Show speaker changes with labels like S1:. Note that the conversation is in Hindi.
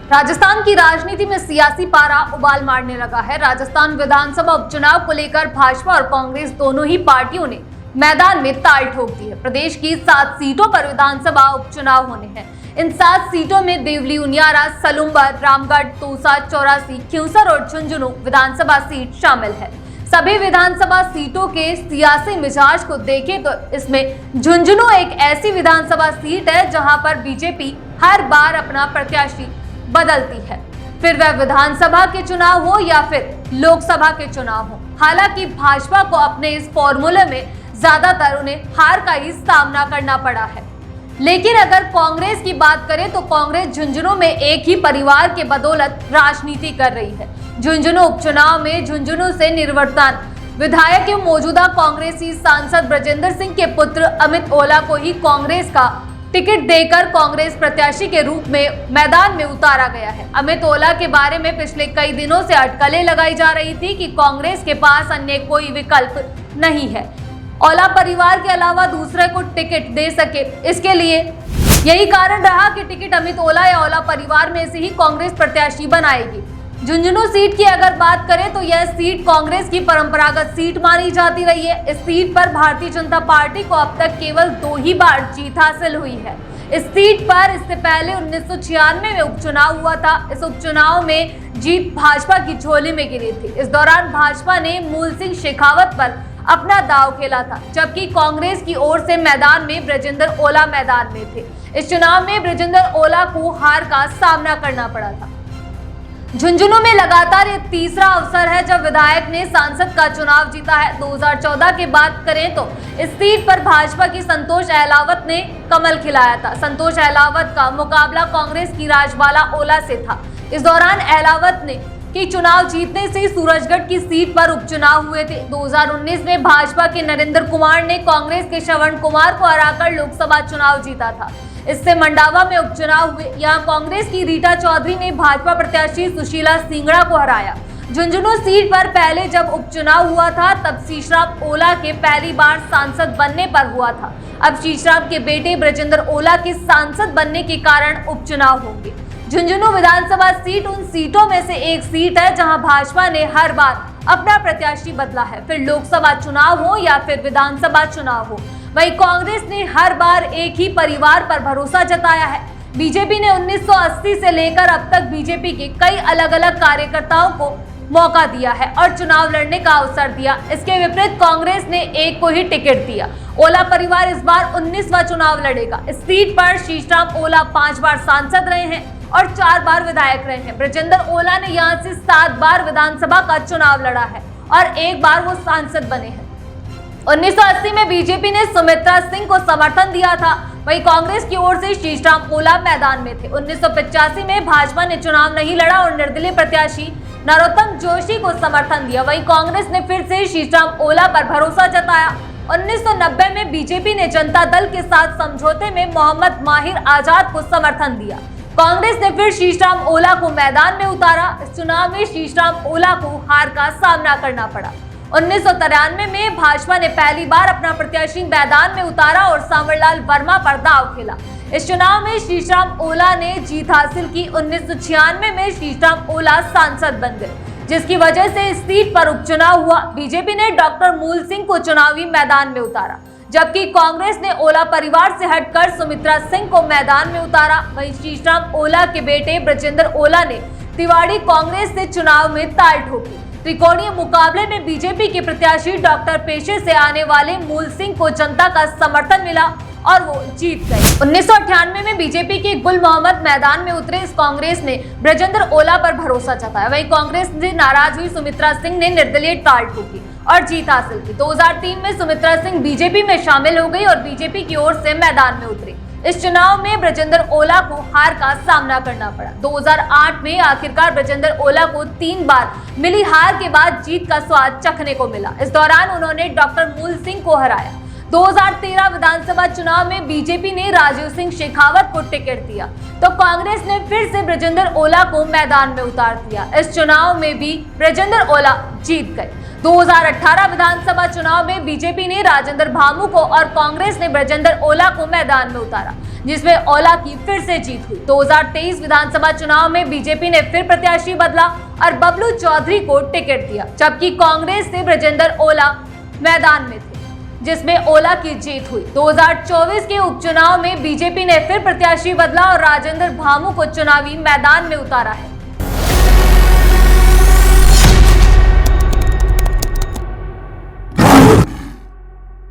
S1: राजस्थान की राजनीति में सियासी पारा उबाल मारने लगा है। राजस्थान विधानसभा उपचुनाव को लेकर भाजपा और कांग्रेस दोनों ही पार्टियों ने मैदान में ताल ठोक दी है। प्रदेश की 7 सीटों पर विधानसभा उपचुनाव होने हैं। इन 7 सीटों में देवली, उनियारा, सलूम्बर, रामगढ़, तोसा, चौरासी, खिंवसर और झुंझुनू विधानसभा सीट शामिल है। सभी विधानसभा सीटों के सियासी मिजाज को देखें तो इसमें झुंझुनू एक ऐसी विधानसभा सीट है जहां पर बीजेपी हर बार अपना प्रत्याशी बदलती है, फिर वह विधानसभा के चुनाव हो या फिर लोकसभा के चुनाव हो। हालांकि भाजपा को अपने इस फॉर्मूले में ज्यादातर उन्हें हार का ही सामना करना पड़ा है। लेकिन अगर कांग्रेस की बात करें तो कांग्रेस झुंझुनू में एक ही परिवार के बदौलत राजनीति कर रही है। झुंझुनू उपचुनाव में झुंझुनू से निर्वर्तमान विधायक एवं मौजूदा कांग्रेसी सांसद ब्रजेंद्र सिंह के पुत्र अमित ओला को ही कांग्रेस का टिकट देकर कांग्रेस प्रत्याशी के रूप में मैदान में उतारा गया है। अमित ओला के बारे में पिछले कई दिनों से अटकलें लगाई जा रही थी कि कांग्रेस के पास अन्य कोई विकल्प नहीं है, ओला परिवार के अलावा दूसरे को टिकट दे सके। इसके लिए यही कारण रहा कि टिकट अमित ओला या ओला परिवार में से ही कांग्रेस प्रत्याशी बनाएगी। झुंझुनू सीट की अगर बात करें तो यह सीट कांग्रेस की परंपरागत सीट मानी जाती रही है। इस सीट पर भारतीय जनता पार्टी को अब तक केवल 2 ही बार जीत हासिल हुई है। इस सीट पर इससे पहले 1996 में उपचुनाव हुआ था। इस उपचुनाव में जीत भाजपा की झोली में गिरी थी। इस दौरान भाजपा ने मूल सिंह शेखावत पर अपना दांव खेला था, जबकि कांग्रेस की ओर से मैदान में ब्रजेंद्र ओला मैदान में थे। इस चुनाव में ब्रजेंद्र ओला को हार का सामना करना पड़ा था। झुंझुनू में लगातार ये तीसरा अवसर है जब विधायक ने सांसद का चुनाव जीता है। 2014 की बात करें तो इस सीट पर भाजपा की संतोष अहलावत ने कमल खिलाया था। संतोष अहलावत का मुकाबला कांग्रेस की राजबाला ओला से था। इस दौरान अहलावत ने कि चुनाव जीतने से सूरजगढ़ की सीट पर उपचुनाव हुए थे। 2019 में भाजपा के नरेंद्र कुमार ने कांग्रेस के श्रवण कुमार को हराकर लोकसभा चुनाव जीता था। इससे मंडावा में उपचुनाव हुए। यहाँ कांग्रेस की रीटा चौधरी ने भाजपा प्रत्याशी सुशीला सिंगड़ा को हराया। झुंझुनू सीट पर पहले जब उपचुनाव हुआ था तब शीशराम ओला के पहली बार सांसद बनने पर हुआ था। अब शीशराम के बेटे ब्रजेंद्र ओला के सांसद बनने के कारण उपचुनाव होंगे। झुंझुनू विधानसभा सीट उन सीटों में से एक सीट है जहां भाजपा ने हर बार अपना प्रत्याशी बदला है, फिर लोकसभा चुनाव हो या फिर विधानसभा चुनाव हो। वहीं कांग्रेस ने हर बार एक ही परिवार पर भरोसा जताया है। बीजेपी ने 1980 से लेकर अब तक बीजेपी के कई अलग अलग कार्यकर्ताओं को मौका दिया है और चुनाव लड़ने का अवसर दिया। इसके विपरीत कांग्रेस ने एक को ही टिकट दिया। ओला परिवार इस बार 19वां चुनाव लड़ेगा। इस सीट पर शीशराम ओला 5 बार सांसद रहे हैं और 4 बार विधायक रहे हैं। ब्रजेंद्र ओला ने यहां से 7 बार विधानसभा का चुनाव लड़ा है और 1 बार वो सांसद बने हैं। 1980 में बीजेपी ने सुमित्रा सिंह को समर्थन दिया था, वहीं कांग्रेस की ओर से शीशराम ओला मैदान में थे। 1985 में भाजपा ने चुनाव नहीं लड़ा और निर्दलीय प्रत्याशी नरोत्तम जोशी को समर्थन दिया। वहीं कांग्रेस ने फिर से शीशराम ओला पर भरोसा जताया। 1990 में बीजेपी ने जनता दल के साथ समझौते में मोहम्मद माहिर आजाद को समर्थन दिया। कांग्रेस ने फिर शीशराम ओला को मैदान में उतारा। इस चुनाव में शीशराम ओला को हार का सामना करना पड़ा। 1993 में भाजपा ने पहली बार अपना प्रत्याशी मैदान में उतारा और सांवरलाल वर्मा पर दांव खेला। इस चुनाव में शीशराम ओला ने जीत हासिल की। 1996 में शीशराम ओला सांसद बन गए, जिसकी वजह से इस सीट पर उपचुनाव हुआ। बीजेपी ने डॉक्टर मूल सिंह को चुनावी मैदान में उतारा, जबकि कांग्रेस ने ओला परिवार से हटकर सुमित्रा सिंह को मैदान में उतारा। वहीं शीशराम ओला के बेटे ब्रजेंद्र ओला ने तिवाड़ी कांग्रेस से चुनाव में ताल ठोकी। त्रिकोणीय मुकाबले में बीजेपी के प्रत्याशी डॉक्टर पेशे से आने वाले मूल सिंह को जनता का समर्थन मिला और वो जीत गए। 1998 में बीजेपी के गुल मोहम्मद मैदान में उतरे। इस कांग्रेस ने ब्रजेंद्र ओला पर भरोसा जताया। वहीं कांग्रेस से नाराज हुई सुमित्रा सिंह ने निर्दलीय ताल ठोकी और जीत हासिल की। 2003 में सुमित्रा सिंह बीजेपी में शामिल हो गई और बीजेपी की ओर से मैदान में उतरी। इस चुनाव में ब्रजेंद्र ओला को हार का सामना करना पड़ा। 2008 में आखिरकार ब्रजेंद्र ओला को 3 बार मिली हार के बाद जीत का स्वाद चखने को मिला। इस दौरान उन्होंने डॉक्टर मूल सिंह को हराया। 2013 विधानसभा चुनाव में बीजेपी ने राजीव सिंह शेखावत को टिकट दिया तो कांग्रेस ने फिर से ब्रजेंद्र ओला को मैदान में उतार दिया। इस चुनाव में भी ब्रजेंद्र ओला जीत गए। 2018 विधानसभा चुनाव में बीजेपी ने राजेंद्र भामू को और कांग्रेस ने ब्रजेंद्र ओला को मैदान में उतारा, जिसमें ओला की फिर से जीत हुई। 2023 विधानसभा चुनाव में बीजेपी ने फिर प्रत्याशी बदला और बबलू चौधरी को टिकट दिया, जबकि कांग्रेस से ब्रजेंद्र ओला मैदान में थे, जिसमें ओला की जीत हुई। 2024 के उपचुनाव में बीजेपी ने फिर प्रत्याशी बदला और राजेंद्र भामू को चुनावी मैदान में उतारा है।